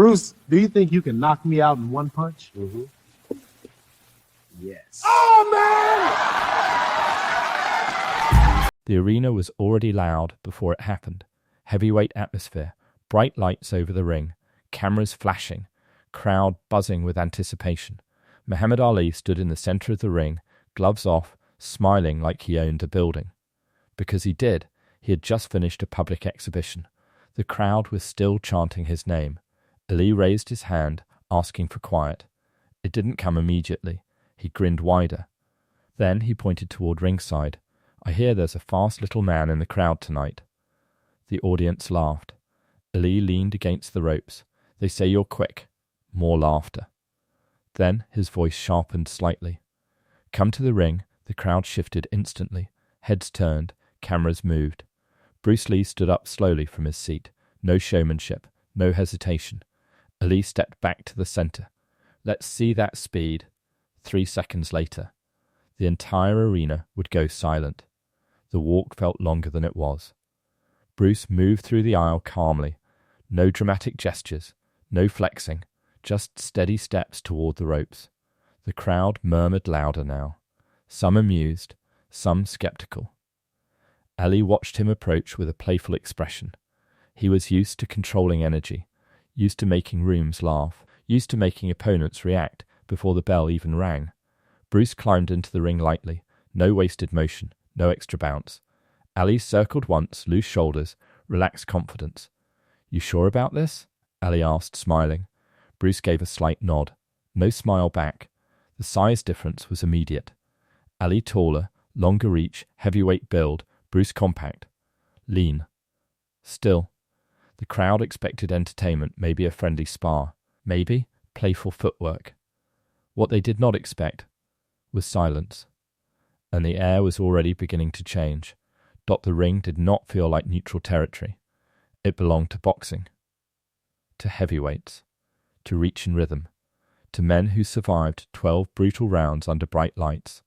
Bruce, do you think you can knock me out in one punch? Mm-hmm. Yes. Oh, man! The arena was already loud before it happened. Heavyweight atmosphere, bright lights over the ring, cameras flashing, crowd buzzing with anticipation. Muhammad Ali stood in the center of the ring, gloves off, smiling like he owned a building. Because he did. He had just finished a public exhibition. The crowd was still chanting his name. Ali raised his hand, asking for quiet. It didn't come immediately. He grinned wider. Then he pointed toward ringside. I hear there's a fast little man in the crowd tonight. The audience laughed. Ali leaned against the ropes. They say you're quick. More laughter. Then his voice sharpened slightly. Come to the ring. The crowd shifted instantly. Heads turned. Cameras moved. Bruce Lee stood up slowly from his seat. No showmanship. No hesitation. Ali stepped back to the center. Let's see that speed. 3 seconds later, the entire arena would go silent. The walk felt longer than it was. Bruce moved through the aisle calmly. No dramatic gestures, no flexing, just steady steps toward the ropes. The crowd murmured louder now, some amused, some skeptical. Ali watched him approach with a playful expression. He was used to controlling energy, used to making rooms laugh, used to making opponents react before the bell even rang. Bruce climbed into the ring lightly, no wasted motion, no extra bounce. Ali circled once, loose shoulders, relaxed confidence. You sure about this? Ali asked, smiling. Bruce gave a slight nod. No smile back. The size difference was immediate. Ali taller, longer reach, heavyweight build, Bruce compact. Lean. Still, the crowd expected entertainment, maybe a friendly spar, maybe playful footwork. What they did not expect was silence. And the air was already beginning to change. The ring did not feel like neutral territory. It belonged to boxing. To heavyweights. To reach and rhythm. To men who survived 12 brutal rounds under bright lights.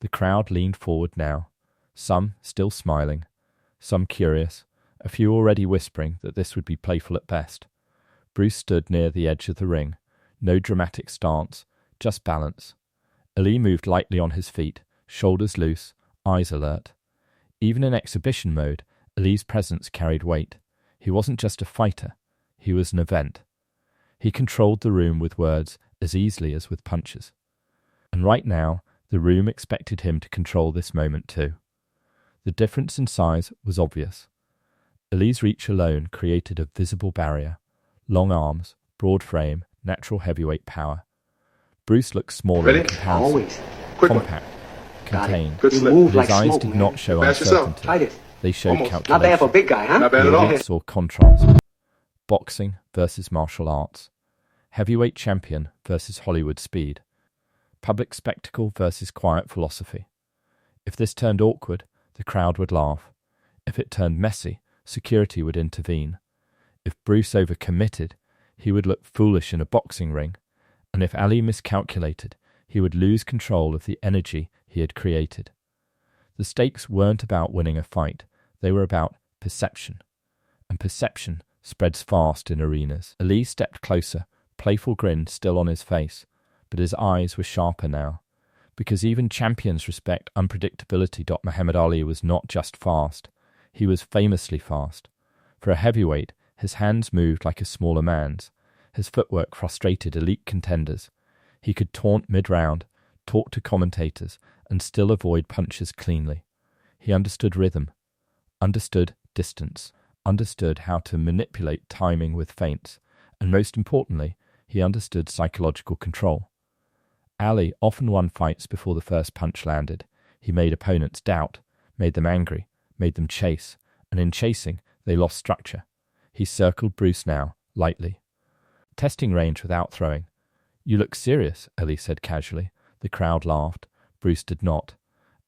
The crowd leaned forward now, some still smiling, some curious, a few already whispering that this would be playful at best. Bruce stood near the edge of the ring. No dramatic stance, just balance. Ali moved lightly on his feet, shoulders loose, eyes alert. Even in exhibition mode, Ali's presence carried weight. He wasn't just a fighter, he was an event. He controlled the room with words as easily as with punches. And right now, the room expected him to control this moment too. The difference in size was obvious. Ali's reach alone created a visible barrier. Long arms, broad frame, natural heavyweight power. Bruce looked smaller in comparison. Always. Quick Compact, contained. Good slip. But his eyes did not show uncertainty. They showed calculation. Not bad for a big guy, huh? Not bad at all. Saw contrast. Boxing versus martial arts. Heavyweight champion versus Hollywood speed. Public spectacle versus quiet philosophy. If this turned awkward, the crowd would laugh. If it turned messy, security would intervene. If Bruce overcommitted, he would look foolish in a boxing ring. And if Ali miscalculated, he would lose control of the energy he had created. The stakes weren't about winning a fight, they were about perception. And perception spreads fast in arenas. Ali stepped closer, playful grin still on his face, but his eyes were sharper now. Because even champions respect unpredictability. Muhammad Ali was not just fast, he was famously fast. For a heavyweight, his hands moved like a smaller man's. His footwork frustrated elite contenders. He could taunt mid-round, talk to commentators, and still avoid punches cleanly. He understood rhythm, understood distance, understood how to manipulate timing with feints, and most importantly, he understood psychological control. Ali often won fights before the first punch landed. He made opponents doubt, made them angry, made them chase, and in chasing, they lost structure. He circled Bruce now, lightly. Testing range without throwing. You look serious, Ali said casually. The crowd laughed. Bruce did not.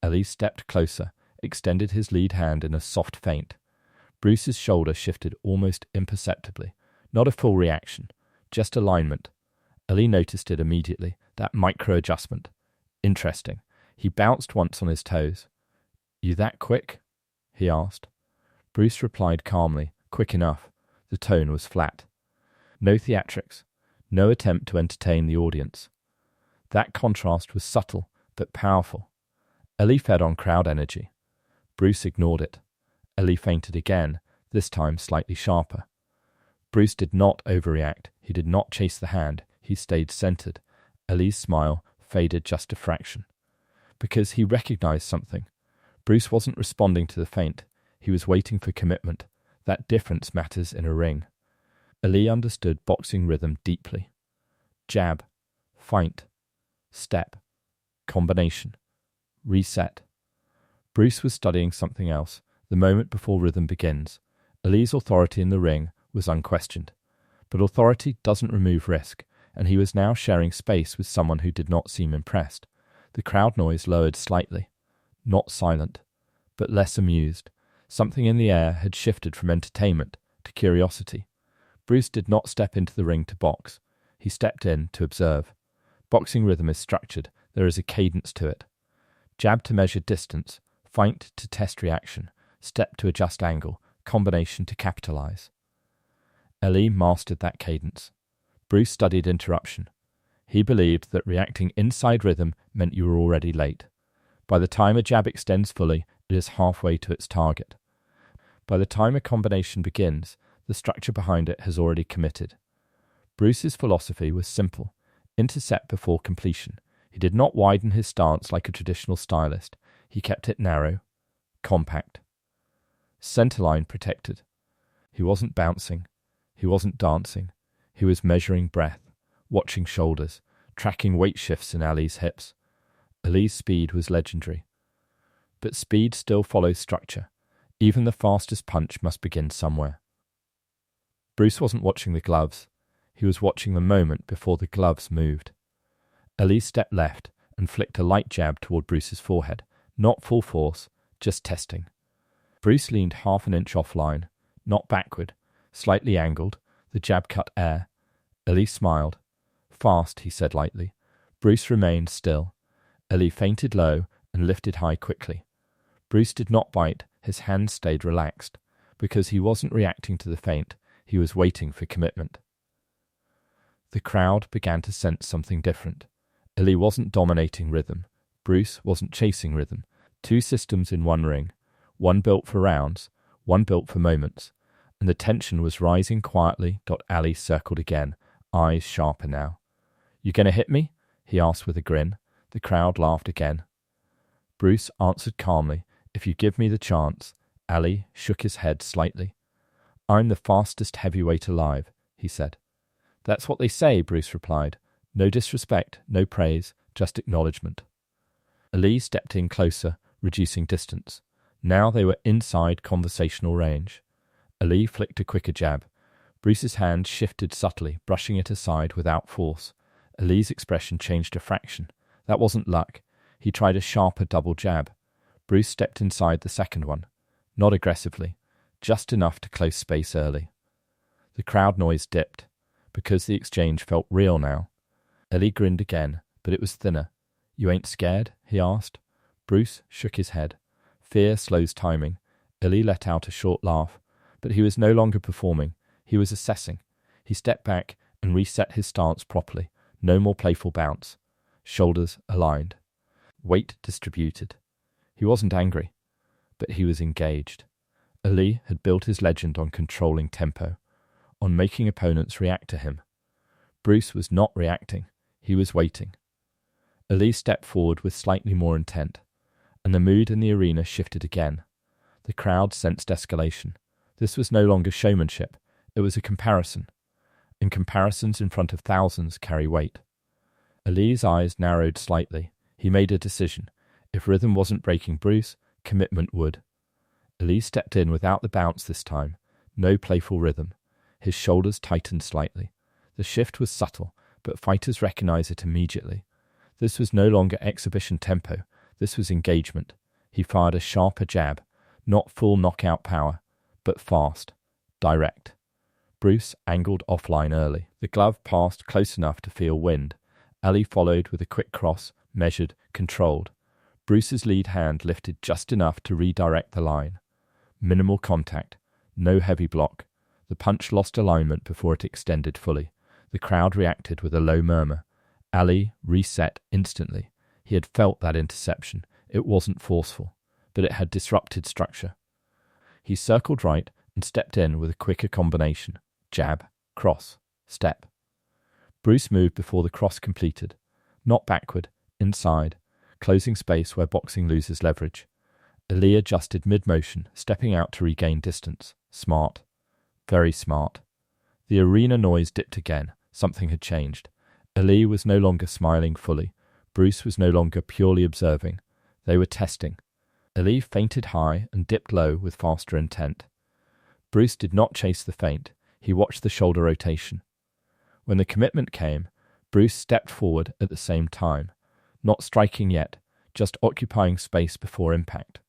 Ali stepped closer, extended his lead hand in a soft feint. Bruce's shoulder shifted almost imperceptibly. Not a full reaction, just alignment. Ali noticed it immediately, that micro-adjustment. Interesting. He bounced once on his toes. You that quick? He asked. Bruce replied calmly, quick enough. The tone was flat. No theatrics, no attempt to entertain the audience. That contrast was subtle but powerful. Ali fed on crowd energy. Bruce ignored it. Ali feinted again, this time slightly sharper. Bruce did not overreact. He did not chase the hand. He stayed centered. Ali's smile faded just a fraction. Because he recognized something. Bruce wasn't responding to the feint. He was waiting for commitment. That difference matters in a ring. Ali understood boxing rhythm deeply. Jab, feint, step, combination, reset. Bruce was studying something else. The moment before rhythm begins, Ali's authority in the ring was unquestioned. But authority doesn't remove risk, and he was now sharing space with someone who did not seem impressed. The crowd noise lowered slightly. Not silent, but less amused. Something in the air had shifted from entertainment to curiosity. Bruce did not step into the ring to box. He stepped in to observe. Boxing rhythm is structured. There is a cadence to it. Jab to measure distance, feint to test reaction, step to adjust angle, combination to capitalize. Ali mastered that cadence. Bruce studied interruption. He believed that reacting inside rhythm meant you were already late. By the time a jab extends fully, it is halfway to its target. By the time a combination begins, the structure behind it has already committed. Bruce's philosophy was simple: intercept before completion. He did not widen his stance like a traditional stylist. He kept it narrow, compact. Centerline protected. He wasn't bouncing. He wasn't dancing. He was measuring breath, watching shoulders, tracking weight shifts in Ali's hips. Ali's speed was legendary. But speed still follows structure. Even the fastest punch must begin somewhere. Bruce wasn't watching the gloves. He was watching the moment before the gloves moved. Ali stepped left and flicked a light jab toward Bruce's forehead. Not full force, just testing. Bruce leaned half an inch offline, not backward, slightly angled. The jab cut air. Ali smiled. Fast, he said lightly. Bruce remained still. Ali feinted low and lifted high quickly. Bruce did not bite. His hands stayed relaxed. Because he wasn't reacting to the feint, he was waiting for commitment. The crowd began to sense something different. Ali wasn't dominating rhythm. Bruce wasn't chasing rhythm. Two systems in one ring. One built for rounds, one built for moments. And the tension was rising quietly. Ali circled again, eyes sharper now. "You gonna hit me?" he asked with a grin. The crowd laughed again. Bruce answered calmly, "If you give me the chance." Ali shook his head slightly. "I'm the fastest heavyweight alive," he said. "That's what they say," Bruce replied. No disrespect, no praise, just acknowledgement. Ali stepped in closer, reducing distance. Now they were inside conversational range. Ali flicked a quicker jab. Bruce's hand shifted subtly, brushing it aside without force. Ali's expression changed a fraction. That wasn't luck. He tried a sharper double jab. Bruce stepped inside the second one. Not aggressively, just enough to close space early. The crowd noise dipped, because the exchange felt real now. Ali grinned again, but it was thinner. "You ain't scared?" he asked. Bruce shook his head. Fear slows timing. Ali let out a short laugh, but he was no longer performing. He was assessing. He stepped back and reset his stance properly. No more playful bounce. Shoulders aligned. Weight distributed. He wasn't angry, but he was engaged. Ali had built his legend on controlling tempo, on making opponents react to him. Bruce was not reacting. He was waiting. Ali stepped forward with slightly more intent, and the mood in the arena shifted again. The crowd sensed escalation. This was no longer showmanship. It was a comparison. And comparisons in front of thousands carry weight. Ali's eyes narrowed slightly. He made a decision. If rhythm wasn't breaking Bruce, commitment would. Ali stepped in without the bounce this time. No playful rhythm. His shoulders tightened slightly. The shift was subtle, but fighters recognized it immediately. This was no longer exhibition tempo. This was engagement. He fired a sharper jab, not full knockout power, but fast, direct. Bruce angled offline early. The glove passed close enough to feel wind. Ali followed with a quick cross, measured, controlled. Bruce's lead hand lifted just enough to redirect the line. Minimal contact, no heavy block. The punch lost alignment before it extended fully. The crowd reacted with a low murmur. Ali reset instantly. He had felt that interception. It wasn't forceful, but it had disrupted structure. He circled right and stepped in with a quicker combination. Jab, cross, step. Bruce moved before the cross completed. Not backward, inside, closing space where boxing loses leverage. Ali adjusted mid-motion, stepping out to regain distance. Smart. Very smart. The arena noise dipped again. Something had changed. Ali was no longer smiling fully. Bruce was no longer purely observing. They were testing. Ali feinted high and dipped low with faster intent. Bruce did not chase the feint. He watched the shoulder rotation. When the commitment came, Bruce stepped forward at the same time, not striking yet, just occupying space before impact.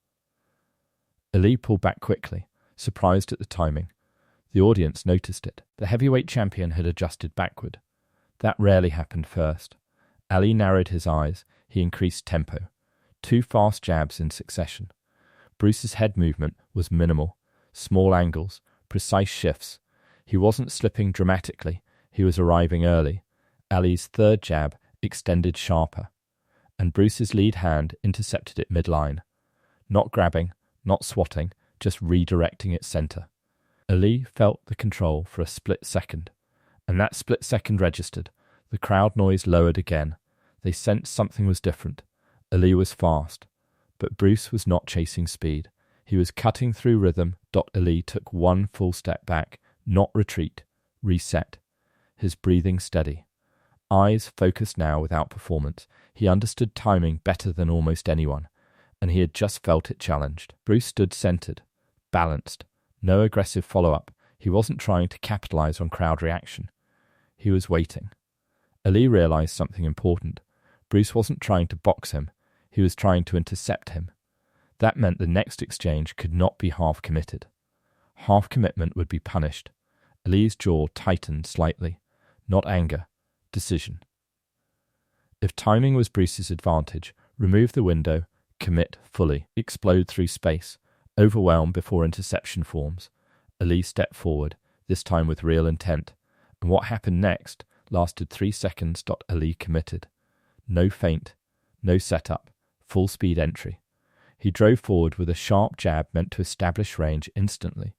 Ali pulled back quickly, surprised at the timing. The audience noticed it. The heavyweight champion had adjusted backward. That rarely happened first. Ali narrowed his eyes. He increased tempo. 2 fast jabs in succession. Bruce's head movement was minimal. Small angles, precise shifts. He wasn't slipping dramatically. He was arriving early. Ali's third jab extended sharper, and Bruce's lead hand intercepted it midline. Not grabbing, not swatting, just redirecting its center. Ali felt the control for a split second, and that split second registered. The crowd noise lowered again. They sensed something was different. Ali was fast, but Bruce was not chasing speed. He was cutting through rhythm. Ali took 1 full step back, not retreat, reset. His breathing steady. Eyes focused now without performance. He understood timing better than almost anyone, and he had just felt it challenged. Bruce stood centered, balanced. No aggressive follow-up. He wasn't trying to capitalize on crowd reaction. He was waiting. Ali realized something important. Bruce wasn't trying to box him. He was trying to intercept him. That meant the next exchange could not be half-committed. Half commitment would be punished. Ali's jaw tightened slightly. Not anger. Decision. If timing was Bruce's advantage, remove the window, commit fully, explode through space, overwhelm before interception forms. Ali stepped forward, this time with real intent, and what happened next lasted 3 seconds. Ali committed. No feint, no setup, full speed entry. He drove forward with a sharp jab meant to establish range instantly.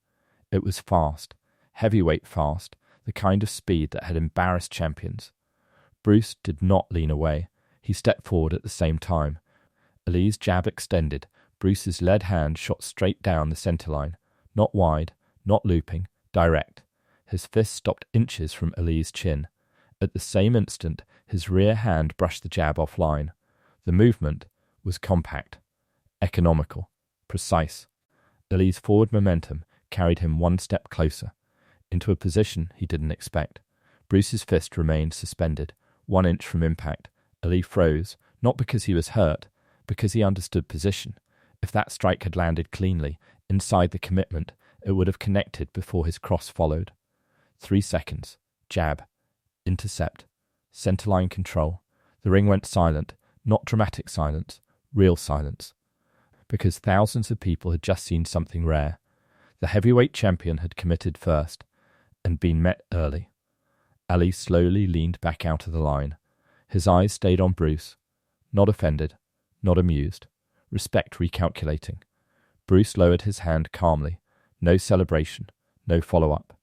It was fast, heavyweight fast, the kind of speed that had embarrassed champions. Bruce did not lean away. He stepped forward at the same time. Ali's jab extended. Bruce's lead hand shot straight down the center line. Not wide, not looping, direct. His fist stopped inches from Ali's chin. At the same instant, his rear hand brushed the jab offline. The movement was compact, economical, precise. Ali's forward momentum carried him 1 step closer, into a position he didn't expect. Bruce's fist remained suspended, 1 inch from impact. Ali froze, not because he was hurt, because he understood position. If that strike had landed cleanly, inside the commitment, it would have connected before his cross followed. 3 seconds. Jab. Intercept. Centerline control. The ring went silent, not dramatic silence, real silence. Because thousands of people had just seen something rare. The heavyweight champion had committed first, and been met early. Ali slowly leaned back out of the line. His eyes stayed on Bruce. Not offended, not amused. Respect recalculating. Bruce lowered his hand calmly. No celebration, no follow-up.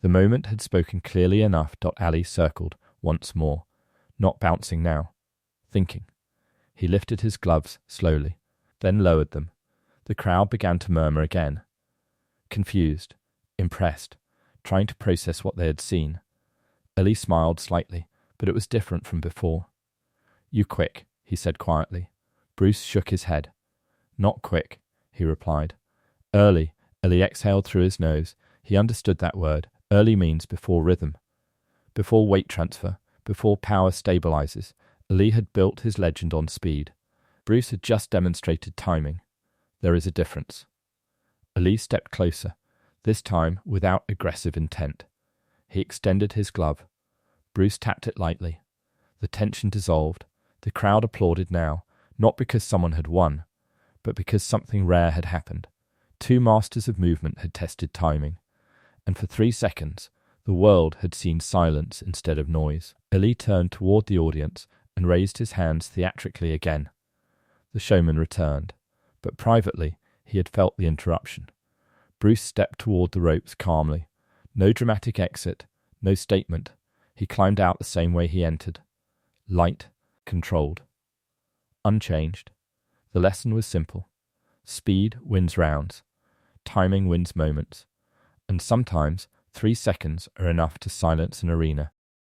The moment had spoken clearly enough. Ali circled once more, not bouncing now, thinking. He lifted his gloves slowly, then lowered them. The crowd began to murmur again. Confused, impressed, trying to process what they had seen. Ali smiled slightly, but it was different from before. "You quick," he said quietly. Bruce shook his head. "Not quick," he replied. "Early." Ali exhaled through his nose. He understood that word. Early means before rhythm, before weight transfer, before power stabilizes. Ali had built his legend on speed. Bruce had just demonstrated timing. There is a difference. Ali stepped closer, this time without aggressive intent. He extended his glove. Bruce tapped it lightly. The tension dissolved. The crowd applauded now, not because someone had won, but because something rare had happened. 2 masters of movement had tested timing. and for 3 seconds the world had seen silence instead of noise. Ali turned toward the audience and raised his hands theatrically again. The showman returned, but privately he had felt the interruption. Bruce stepped toward the ropes calmly. No dramatic exit, no statement. He climbed out the same way he entered. Light, controlled. Unchanged. The lesson was simple. Speed wins rounds. Timing wins moments. And sometimes 3 seconds are enough to silence an arena.